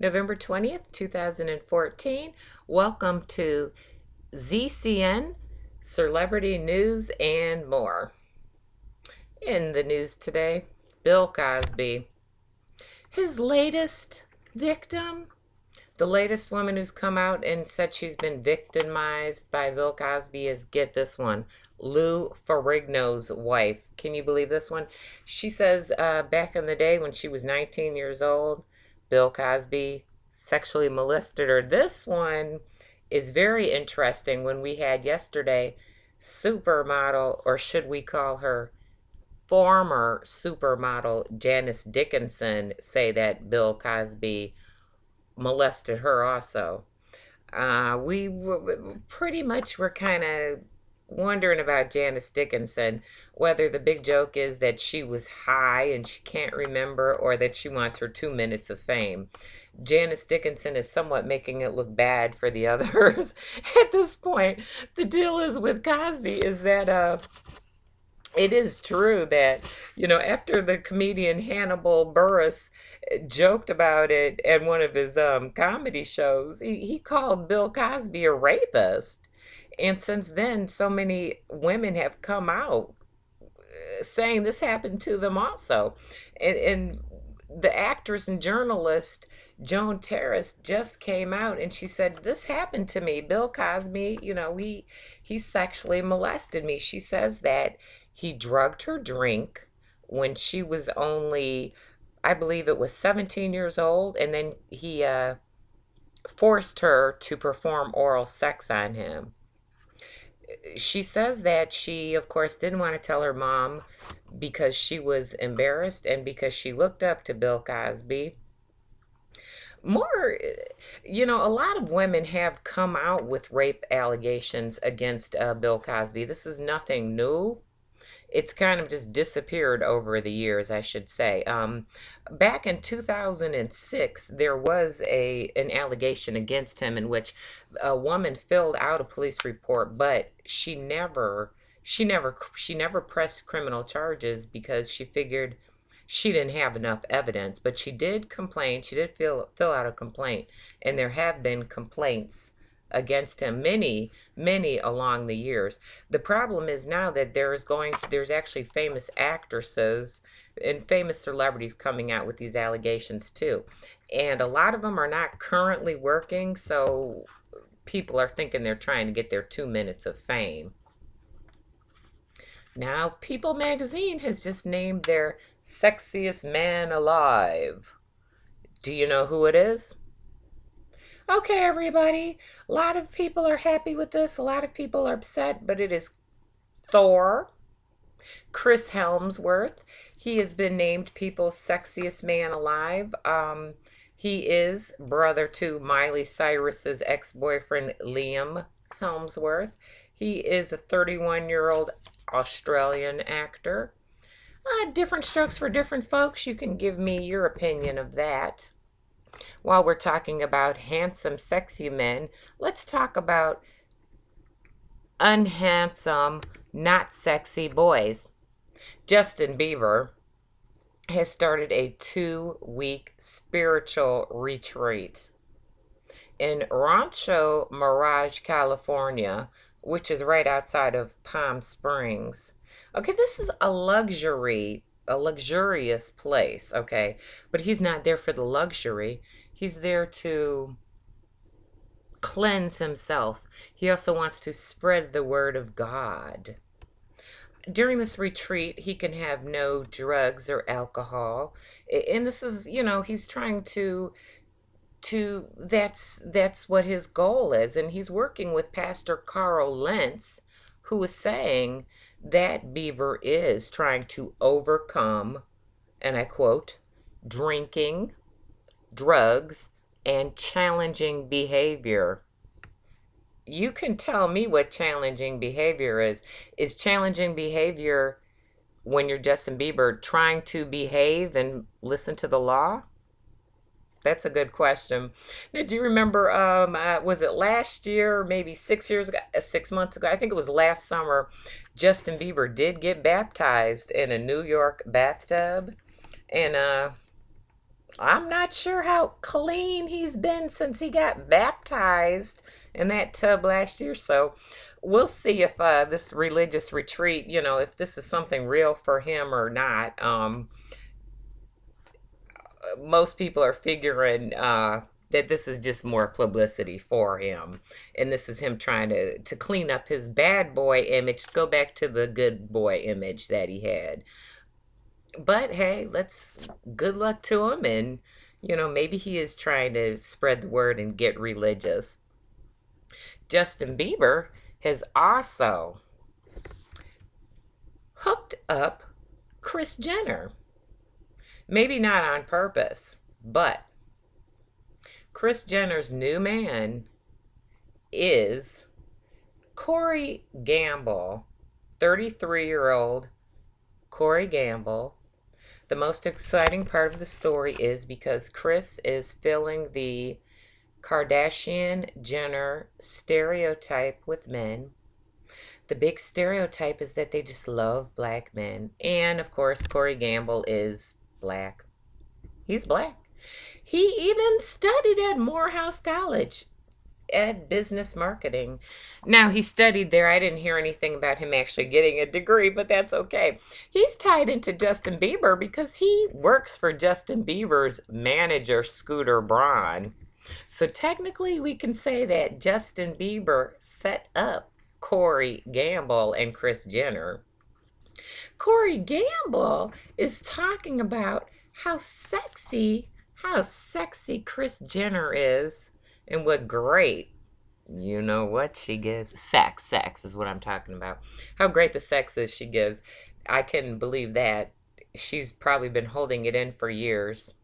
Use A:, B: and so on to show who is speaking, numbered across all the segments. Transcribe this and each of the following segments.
A: November 20th, 2014. Welcome to ZCN Celebrity News and more. In the news today, Bill Cosby. His latest victim, the latest woman who's come out and said she's been victimized by Bill Cosby is, get this one, Lou Ferrigno's wife. Can you believe this one? She says back in the day when she was 19 years old, Bill Cosby sexually molested her. This one is very interesting. When we had yesterday supermodel, or should we call her former supermodel, Janice Dickinson, say that Bill Cosby molested her also. We pretty much were kind of wondering about Janice Dickinson, whether the big joke is that she was high and she can't remember, or that she wants her 2 minutes of fame. Janice Dickinson is somewhat making it look bad for the others at this point. The deal is with Cosby is that it is true that, after the comedian Hannibal Buress joked about it at one of his comedy shows, he called Bill Cosby a rapist. And since then, so many women have come out saying this happened to them also. And the actress and journalist Joan Terrace just came out and she said, this happened to me. Bill Cosby, he sexually molested me. She says that he drugged her drink when she was only, I believe it was 17 years old, and then he forced her to perform oral sex on him. She says that she, of course, didn't want to tell her mom because she was embarrassed and because she looked up to Bill Cosby. More, a lot of women have come out with rape allegations against Bill Cosby. This is nothing new. It's kind of just disappeared over the years, I should say. Back in 2006, there was an allegation against him in which a woman filled out a police report, but she never pressed criminal charges because she figured she didn't have enough evidence. But she did complain. She did fill out a complaint, and there have been complaints against him, many along the years. The problem is now that there's actually famous actresses and famous celebrities coming out with these allegations too, and a lot of them are not currently working, so people are thinking they're trying to get their 2 minutes of fame. Now, People magazine has just named their sexiest man alive. Do you know who it is? Okay, everybody, a lot of people are happy with this, a lot of people are upset, but it is Thor, Chris Helmsworth. He has been named People's Sexiest Man Alive. He is brother to Miley Cyrus's ex-boyfriend, Liam Helmsworth. He is a 31-year-old Australian actor. Different strokes for different folks. You can give me your opinion of that. While we're talking about handsome, sexy men, let's talk about unhandsome, not sexy boys. Justin Bieber has started a 2-week spiritual retreat in Rancho Mirage, California, which is right outside of Palm Springs. Okay, this is a luxurious place, okay? But he's not there for the luxury. He's there to cleanse himself. He also wants to spread the word of God. During this retreat, he can have no drugs or alcohol. And this is, he's trying to that's what his goal is. And he's working with Pastor Carl Lentz, who is saying that Bieber is trying to overcome, and I quote, drinking, drugs, and challenging behavior. You can tell me what challenging behavior is. Is challenging behavior when you're Justin Bieber trying to behave and listen to the law? That's a good question. Now, do you remember, was it last year, or maybe 6 years ago, 6 months ago? I think it was last summer. Justin Bieber did get baptized in a New York bathtub. And I'm not sure how clean he's been since he got baptized in that tub last year. So we'll see if this religious retreat, if this is something real for him or not. Most people are figuring that this is just more publicity for him, and this is him trying to clean up his bad boy image, go back to the good boy image that he had. But hey, let's good luck to him, and maybe he is trying to spread the word and get religious. Justin Bieber has also hooked up Kris Jenner. Maybe not on purpose, but Kris Jenner's new man is Corey Gamble, 33-year-old Corey Gamble. The most exciting part of the story is because Kris is filling the Kardashian-Jenner stereotype with men. The big stereotype is that they just love black men. And, of course, Corey Gamble is black. He's black. He even studied at Morehouse College at business marketing. Now, he studied there. I didn't hear anything about him actually getting a degree, but that's okay. He's tied into Justin Bieber because he works for Justin Bieber's manager, Scooter Braun. So technically, we can say that Justin Bieber set up Corey Gamble and Kris Jenner. Corey Gamble is talking about how sexy Kris Jenner is and what great, what she gives. Sex is what I'm talking about. How great the sex is she gives. I couldn't believe that. She's probably been holding it in for years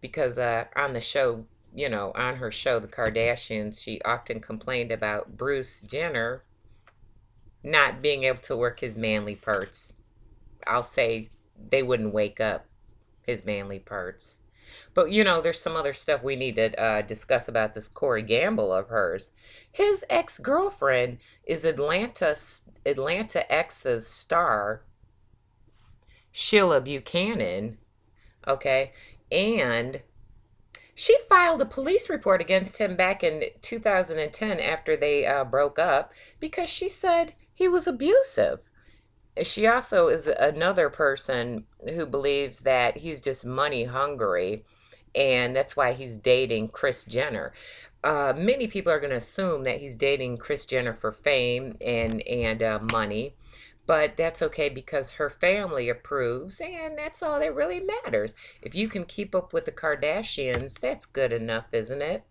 A: because on the show, on her show, The Kardashians, she often complained about Bruce Jenner not being able to work his manly parts. I'll say they wouldn't wake up his manly parts. But, there's some other stuff we need to discuss about this Corey Gamble of hers. His ex-girlfriend is Atlanta X's star, Sheila Buchanan, okay? And she filed a police report against him back in 2010 after they broke up because she said he was abusive. She also is another person who believes that he's just money hungry, and that's why he's dating Kris Jenner. Many people are going to assume that he's dating Kris Jenner for fame and money, but that's okay because her family approves, and that's all that really matters. If you can keep up with the Kardashians, that's good enough, isn't it?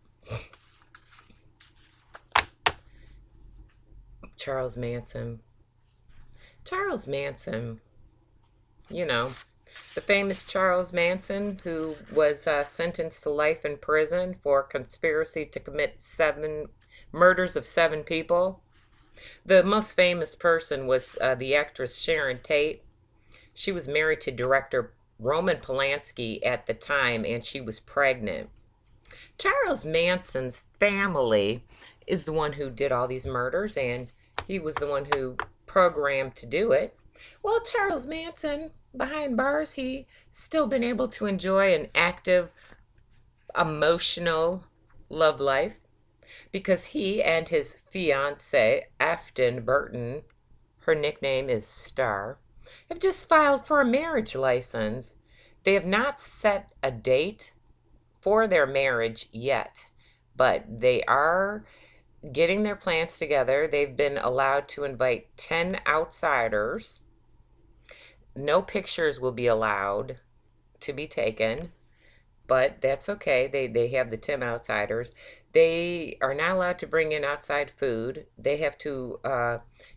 A: Charles Manson, the famous Charles Manson, who was sentenced to life in prison for conspiracy to commit murders of 7 people. The most famous person was the actress Sharon Tate. She was married to director Roman Polanski at the time, and she was pregnant. Charles Manson's family is the one who did all these murders, and he was the one who programmed to do it. Well, Charles Manson, behind bars, he still been able to enjoy an active, emotional love life because he and his fiancée, Afton Burton, her nickname is Star, have just filed for a marriage license. They have not set a date for their marriage yet, but they are getting their plans together. They've been allowed to invite 10 outsiders. No pictures will be allowed to be taken, but that's okay. They have the 10 outsiders. They are not allowed to bring in outside food. They have to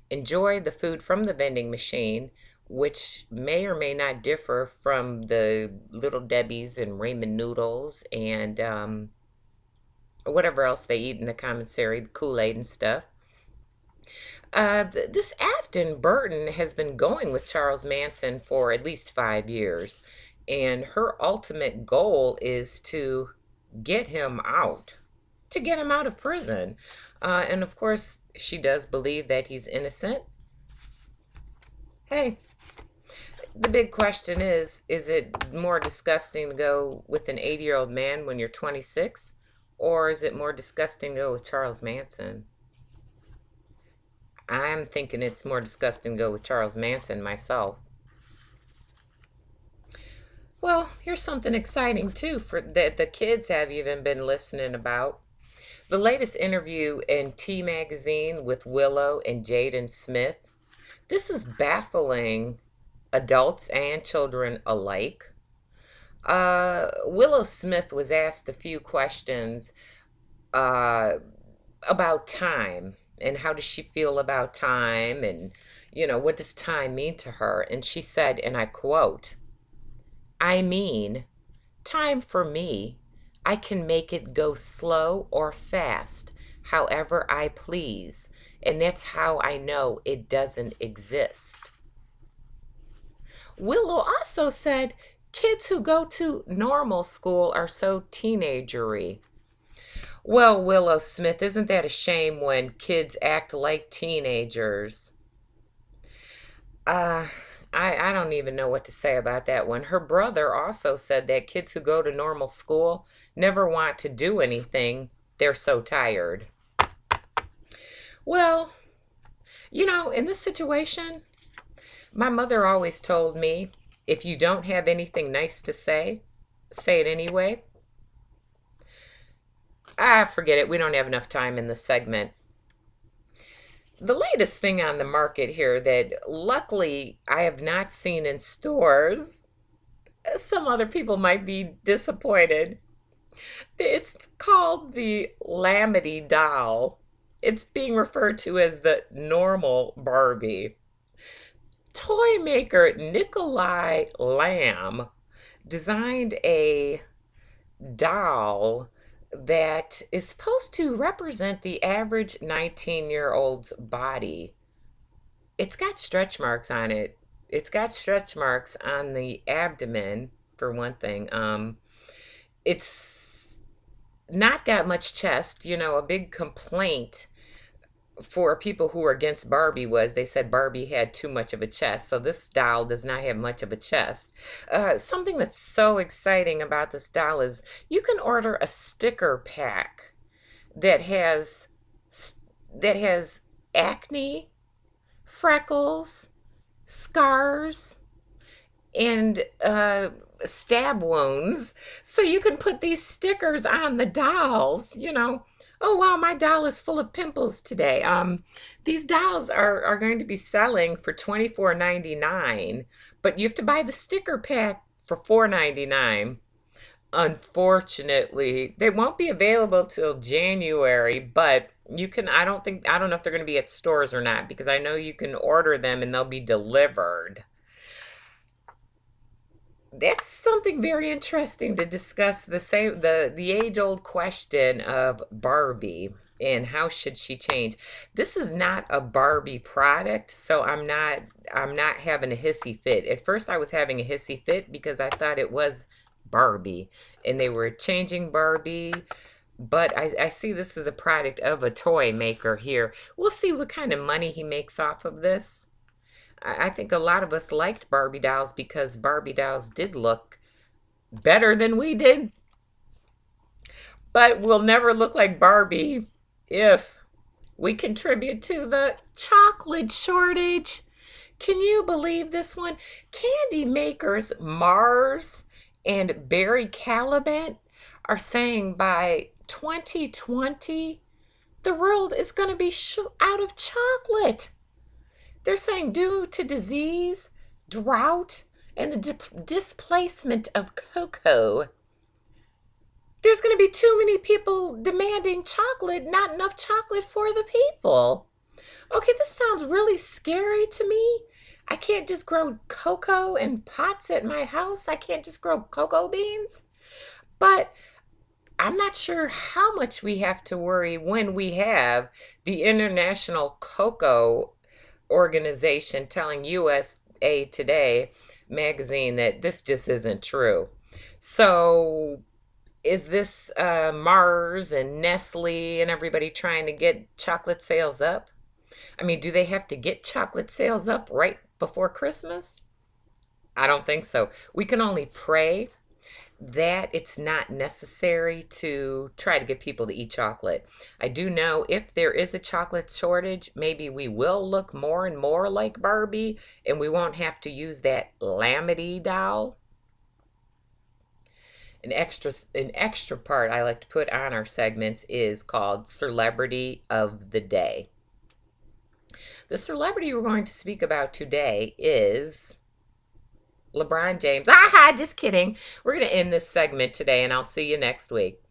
A: enjoy the food from the vending machine, which may or may not differ from the Little Debbie's and ramen noodles and whatever else they eat in the commissary, the Kool-Aid and stuff. This Afton Burton has been going with Charles Manson for at least 5 years, and her ultimate goal is to get him out, of prison. And of course, she does believe that he's innocent. Hey, the big question is it more disgusting to go with an 80-year-old man when you're 26? Or is it more disgusting to go with Charles Manson? I'm thinking it's more disgusting to go with Charles Manson myself. Well, here's something exciting too for that the kids have even been listening about. The latest interview in T Magazine with Willow and Jaden Smith. This is baffling adults and children alike. Willow Smith was asked a few questions uh, about time and how does she feel about time and, what does time mean to her? And she said, and I quote, I mean, time for me, I can make it go slow or fast, however I please, and that's how I know it doesn't exist. Willow also said kids who go to normal school are so teenagery. Well, Willow Smith, isn't that a shame when kids act like teenagers? Uh, I don't even know what to say about that one. Her brother also said that kids who go to normal school never want to do anything. They're so tired. Well, in this situation, my mother always told me, if you don't have anything nice to say it anyway. Forget it. We don't have enough time in this segment. The latest thing on the market here that luckily I have not seen in stores, some other people might be disappointed. It's called the Lammily Doll. It's being referred to as the normal Barbie. Toy maker Nikolai Lamb designed a doll that is supposed to represent the average 19-year-old's body. It's got stretch marks on it. It's got stretch marks on the abdomen, for one thing. It's not got much chest. A big complaint for people who were against Barbie was they said Barbie had too much of a chest. So this doll does not have much of a chest. Something that's so exciting about this doll is you can order a sticker pack that has acne, freckles, scars, and stab wounds. So you can put these stickers on the dolls, Oh wow, my doll is full of pimples today. These dolls are going to be selling for $24.99, but you have to buy the sticker pack for $4.99. Unfortunately, they won't be available till January, but you can, I don't know if they're going to be at stores or not because I know you can order them and they'll be delivered. That's something very interesting to discuss, the age-old question of Barbie and how should she change. This is not a Barbie product, so I'm not having a hissy fit. At first I was having a hissy fit because I thought it was Barbie and they were changing Barbie, but I see this as a product of a toy maker here. We'll see what kind of money he makes off of this. I think a lot of us liked Barbie dolls because Barbie dolls did look better than we did. But we'll never look like Barbie if we contribute to the chocolate shortage. Can you believe this one? Candy makers Mars and Barry Callebaut are saying by 2020, the world is going to be out of chocolate. They're saying due to disease, drought, and the displacement of cocoa, there's going to be too many people demanding chocolate, not enough chocolate for the people. Okay, this sounds really scary to me. I can't just grow cocoa in pots at my house. I can't just grow cocoa beans. But I'm not sure how much we have to worry when we have the International Cocoa Organization telling USA Today magazine that this just isn't true. So is this Mars and Nestle and everybody trying to get chocolate sales up? I mean, do they have to get chocolate sales up right before Christmas? I don't think so. We can only pray that it's not necessary to try to get people to eat chocolate. I do know if there is a chocolate shortage, maybe we will look more and more like Barbie and we won't have to use that Lammily Doll. An extra part I like to put on our segments is called Celebrity of the Day. The celebrity we're going to speak about today is LeBron James. Aha, just kidding. We're going to end this segment today, and I'll see you next week.